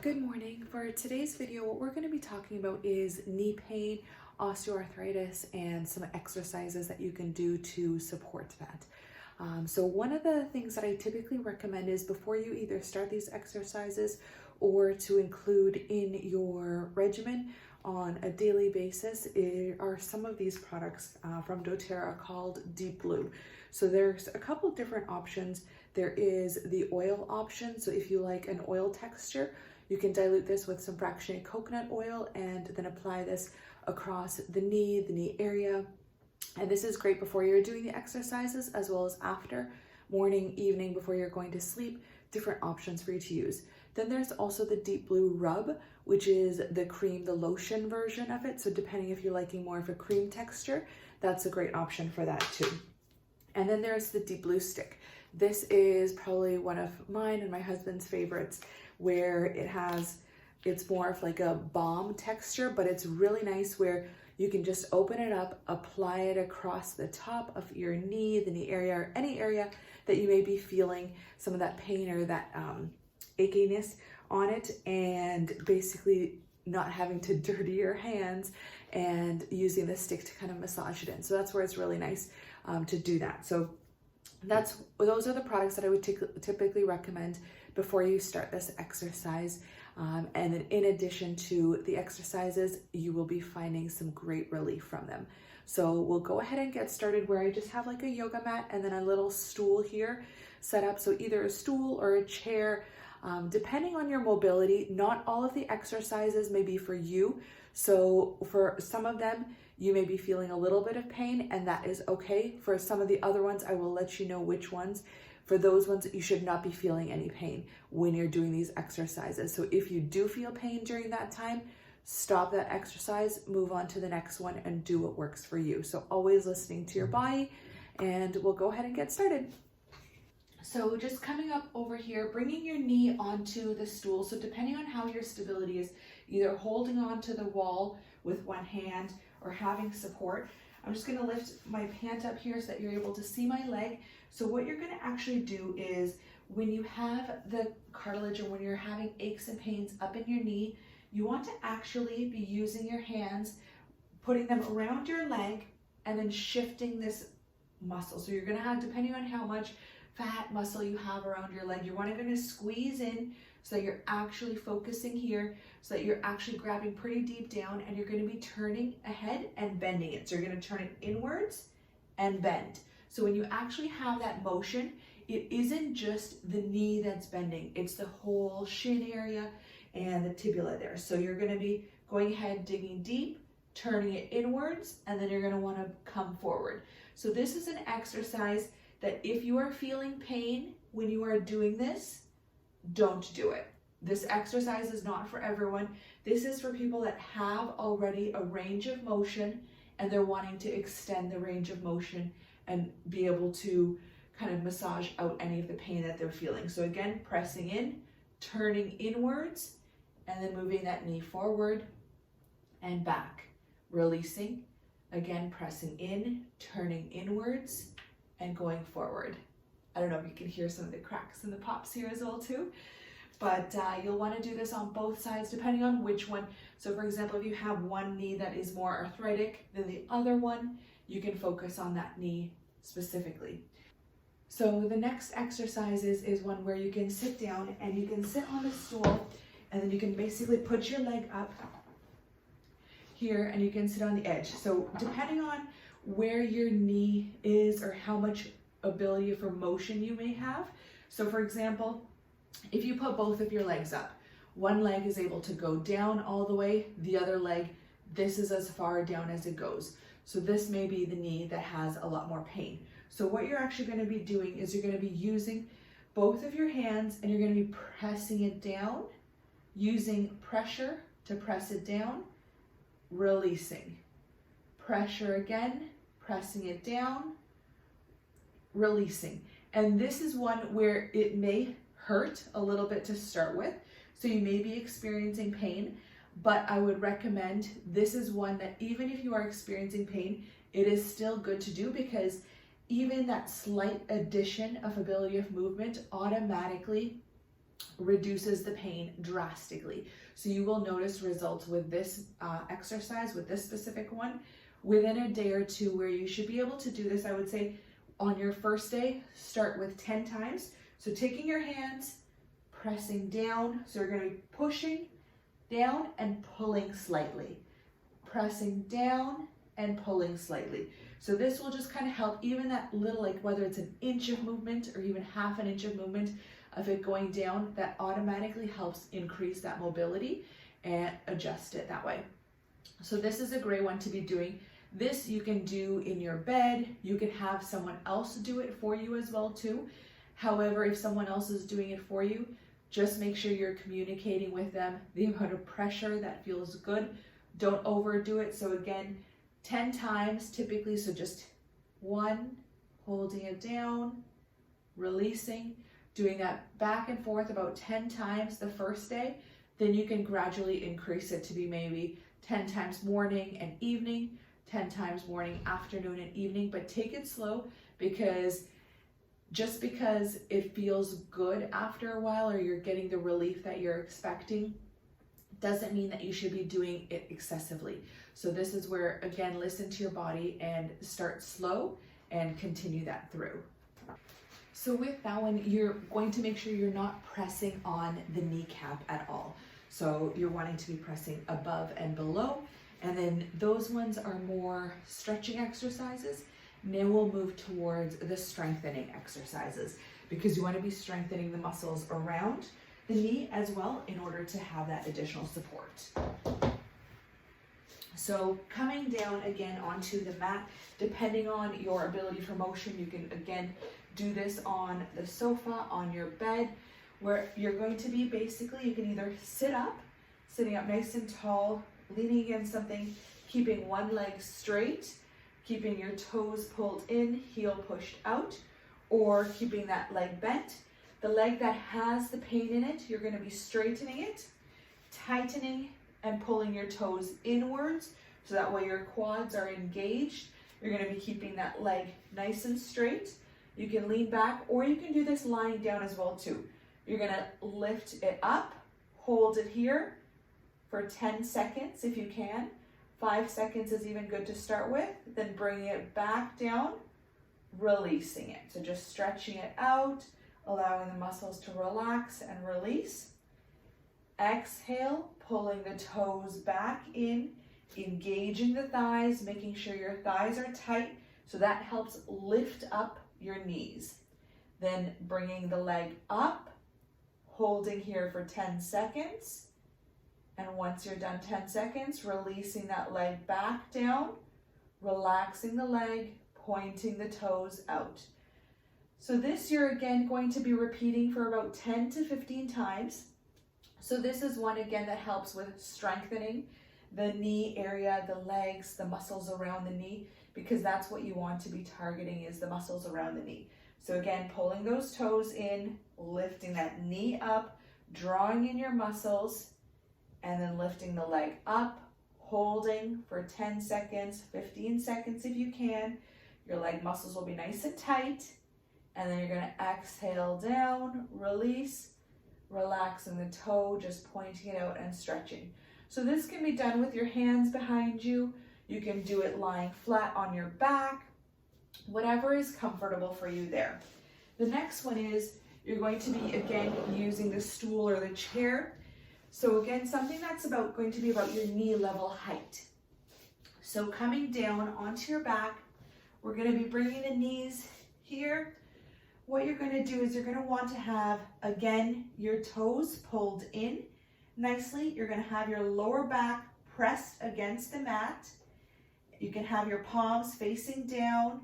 Good morning. For today's video, what we're going to be talking about is knee pain, osteoarthritis, and some exercises that you can do to support that. So one of the things that I typically recommend is before you either start these exercises or to include in your regimen on a daily basis are some of these products from doTERRA called Deep Blue. So there's a couple different options. There is the oil option. So if you like an oil texture, you can dilute this with some fractionated coconut oil and then apply this across the knee area. And this is great before you're doing the exercises as well as after, morning, evening, before you're going to sleep, different options for you to use. Then there's also the Deep Blue Rub, which is the cream, the lotion version of it. So depending if you're liking more of a cream texture, that's a great option for that too. And then there's the Deep Blue Stick. This is probably one of mine and my husband's favorites, where it's more of like a balm texture, but it's really nice where you can just open it up, apply it across the top of your knee, the knee area, or any area that you may be feeling some of that pain or that achiness on it, and basically not having to dirty your hands and using the stick to kind of massage it in. So that's where it's really nice to do that. So those are the products that I would typically recommend before you start this exercise. And then in addition to the exercises, you will be finding some great relief from them. So we'll go ahead and get started where I just have like a yoga mat and then a little stool here set up. So either a stool or a chair, depending on your mobility. Not all of the exercises may be for you. So for some of them, you may be feeling a little bit of pain, and that is okay. For some of the other ones, I will let you know which ones. For those ones, you should not be feeling any pain when you're doing these exercises. So if you do feel pain during that time, stop that exercise, move on to the next one, and do what works for you. So always listening to your body, and we'll go ahead and get started. So just coming up over here, bringing your knee onto the stool. So depending on how your stability is, either holding onto the wall with one hand or having support. I'm just going to lift my pant up here so that you're able to see my leg. So what you're going to actually do is when you have the cartilage or when you're having aches and pains up in your knee, you want to actually be using your hands, putting them around your leg and then shifting this muscle. So you're going to have, depending on how much fat muscle you have around your leg, you're going to squeeze in so that you're actually focusing here, so that you're actually grabbing pretty deep down, and you're going to be turning ahead and bending it. So you're going to turn it inwards and bend. So when you actually have that motion, it isn't just the knee that's bending, it's the whole shin area and the tibia there. So you're going to be going ahead, digging deep, turning it inwards, and then you're going to want to come forward. So this is an exercise that if you are feeling pain when you are doing this, don't do it. This exercise is not for everyone. This is for people that have already a range of motion and they're wanting to extend the range of motion and be able to kind of massage out any of the pain that they're feeling. So again, pressing in, turning inwards, and then moving that knee forward and back. Releasing, again, pressing in, turning inwards, and going forward. I don't know if you can hear some of the cracks and the pops here as well too, but you'll want to do this on both sides depending on which one. So for example, if you have one knee that is more arthritic than the other one, you can focus on that knee specifically. So the next exercise is one where you can sit down and you can sit on the stool, and then you can basically put your leg up here and you can sit on the edge. So depending on where your knee is or how much ability for motion you may have. So for example, if you put both of your legs up, one leg is able to go down all the way, the other leg, this is as far down as it goes. So this may be the knee that has a lot more pain. So what you're actually going to be doing is you're going to be using both of your hands and you're going to be pressing it down, using pressure to press it down, releasing. Pressure again, pressing it down, releasing. And this is one where it may hurt a little bit to start with, so you may be experiencing pain, but I would recommend this is one that even if you are experiencing pain, it is still good to do, because even that slight addition of ability of movement automatically reduces the pain drastically. So you will notice results with this exercise, with this specific one, within a day or two, where you should be able to do this. I would say on your first day, start with 10 times. So taking your hands, pressing down. So you're going to be pushing down and pulling slightly. Pressing down and pulling slightly. So this will just kind of help, even that little, like whether it's an inch of movement or even half an inch of movement of it going down, that automatically helps increase that mobility and adjust it that way. So this is a great one to be doing. This you can do in your bed. You can have someone else do it for you as well too. However, if someone else is doing it for you, just make sure you're communicating with them the amount of pressure that feels good. Don't overdo it. So again, 10 times typically. So just 1, holding it down, releasing, doing that back and forth about 10 times the first day. Then you can gradually increase it to be maybe 10 times morning and evening, 10 times morning, afternoon, and evening. But take it slow, because just because it feels good after a while, or you're getting the relief that you're expecting, doesn't mean that you should be doing it excessively. So this is where, again, listen to your body and start slow and continue that through. So with that one, you're going to make sure you're not pressing on the kneecap at all. So you're wanting to be pressing above and below. And then those ones are more stretching exercises. Now we'll move towards the strengthening exercises, because you want to be strengthening the muscles around the knee as well in order to have that additional support. So coming down again onto the mat, depending on your ability for motion, you can again do this on the sofa, on your bed, where you're going to be basically, you can either sitting up nice and tall, leaning against something, keeping one leg straight, keeping your toes pulled in, heel pushed out, or keeping that leg bent. The leg that has the pain in it, you're going to be straightening it, tightening and pulling your toes inwards, so that way your quads are engaged. You're going to be keeping that leg nice and straight. You can lean back, or you can do this lying down as well too. You're going to lift it up, hold it here for 10 seconds if you can. 5 seconds is even good to start with. Then bringing it back down, releasing it. So just stretching it out, allowing the muscles to relax and release. Exhale, pulling the toes back in, engaging the thighs, making sure your thighs are tight, so that helps lift up your knees. Then bringing the leg up, holding here for 10 seconds. And once you're done 10 seconds, releasing that leg back down, relaxing the leg, pointing the toes out. So this you're again going to be repeating for about 10 to 15 times. So this is one again that helps with strengthening the knee area, the legs, the muscles around the knee, because that's what you want to be targeting, is the muscles around the knee. So again, pulling those toes in, lifting that knee up, drawing in your muscles, and then lifting the leg up, holding for 10 seconds, 15 seconds if you can. Your leg muscles will be nice and tight. And then you're going to exhale down, release, relaxing the toe, just pointing it out and stretching. So this can be done with your hands behind you. You can do it lying flat on your back, whatever is comfortable for you there. The next one is you're going to be again using the stool or the chair. So again, something that's going to be about your knee level height. So coming down onto your back, we're going to be bringing the knees here. What you're going to do is you're going to want to have, again, your toes pulled in nicely. You're going to have your lower back pressed against the mat. You can have your palms facing down,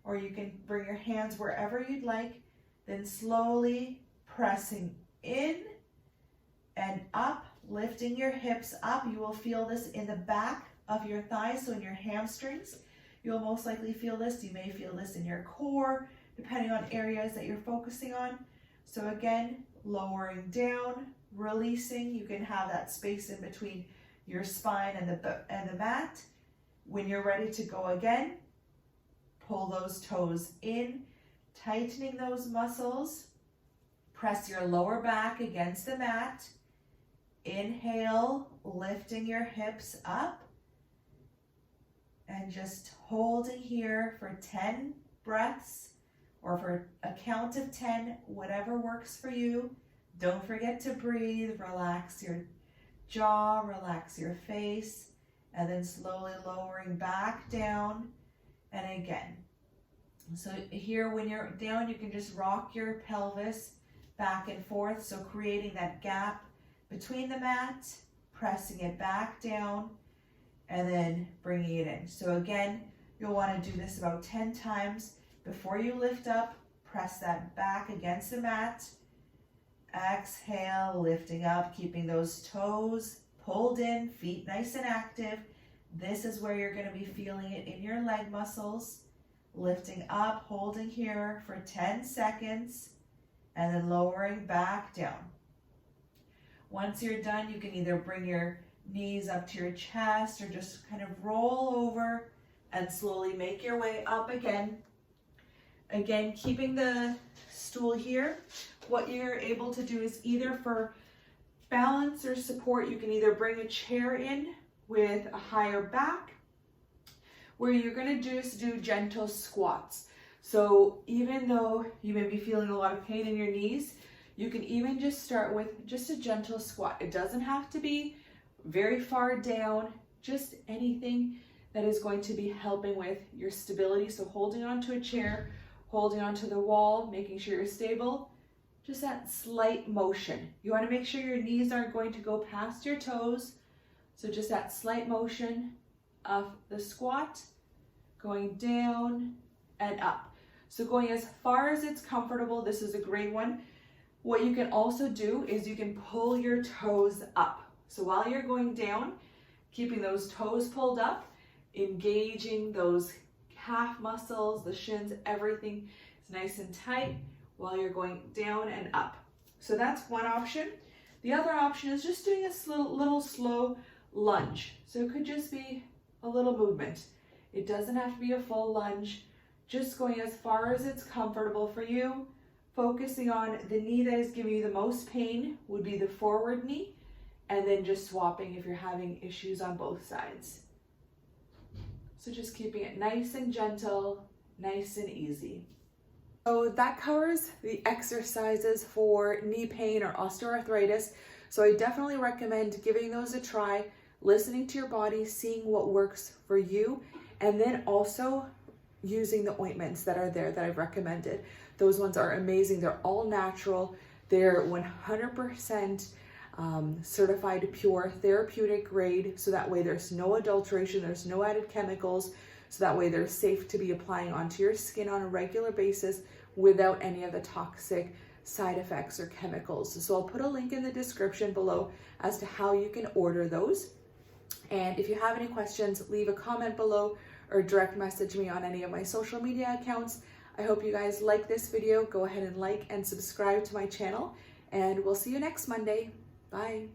or you can bring your hands wherever you'd like. Then slowly pressing in and up, lifting your hips up. You will feel this in the back of your thighs, so in your hamstrings. You'll most likely feel this. You may feel this in your core, depending on areas that you're focusing on. So again, lowering down, releasing. You can have that space in between your spine and the mat. When you're ready to go again, pull those toes in, tightening those muscles, Press your lower back against the mat. Inhale, lifting your hips up. And just holding here for 10 breaths or for a count of 10, whatever works for you. Don't forget to breathe, relax your jaw, relax your face, and then slowly lowering back down. And again, so here when you're down, you can just rock your pelvis back and forth. So creating that gap between the mat, pressing it back down, and then bringing it in. So again, you'll want to do this about 10 times. Before you lift up, press that back against the mat. Exhale, lifting up, keeping those toes pulled in, feet nice and active. This is where you're going to be feeling it in your leg muscles. Lifting up, holding here for 10 seconds, and then lowering back down. Once you're done, you can either bring your knees up to your chest or just kind of roll over and slowly make your way up again. Again, keeping the stool here. What you're able to do is either for balance or support, you can either bring a chair in with a higher back, where you're going to just do gentle squats. So even though you may be feeling a lot of pain in your knees, you can even just start with just a gentle squat. It doesn't have to be very far down, just anything that is going to be helping with your stability. So holding onto a chair, holding onto the wall, making sure you're stable, just that slight motion. You want to make sure your knees aren't going to go past your toes. So just that slight motion of the squat, going down and up. So going as far as it's comfortable. This is a great one. What you can also do is you can pull your toes up. So while you're going down, keeping those toes pulled up, engaging those calf muscles, the shins, everything is nice and tight while you're going down and up. So that's one option. The other option is just doing a little slow lunge. So it could just be a little movement. It doesn't have to be a full lunge, just going as far as it's comfortable for you. Focusing on the knee that is giving you the most pain would be the forward knee, and then just swapping if you're having issues on both sides. So just keeping it nice and gentle, nice and easy. So that covers the exercises for knee pain or osteoarthritis. So I definitely recommend giving those a try, listening to your body, seeing what works for you, and then also using the ointments that are there that I've recommended. Those ones are amazing. They're all natural. They're 100% certified pure therapeutic grade. So that way there's no adulteration, there's no added chemicals. So that way they're safe to be applying onto your skin on a regular basis without any of the toxic side effects or chemicals. So I'll put a link in the description below as to how you can order those. And if you have any questions, leave a comment below or direct message me on any of my social media accounts. I hope you guys like this video. Go ahead and like and subscribe to my channel, and we'll see you next Monday. Bye.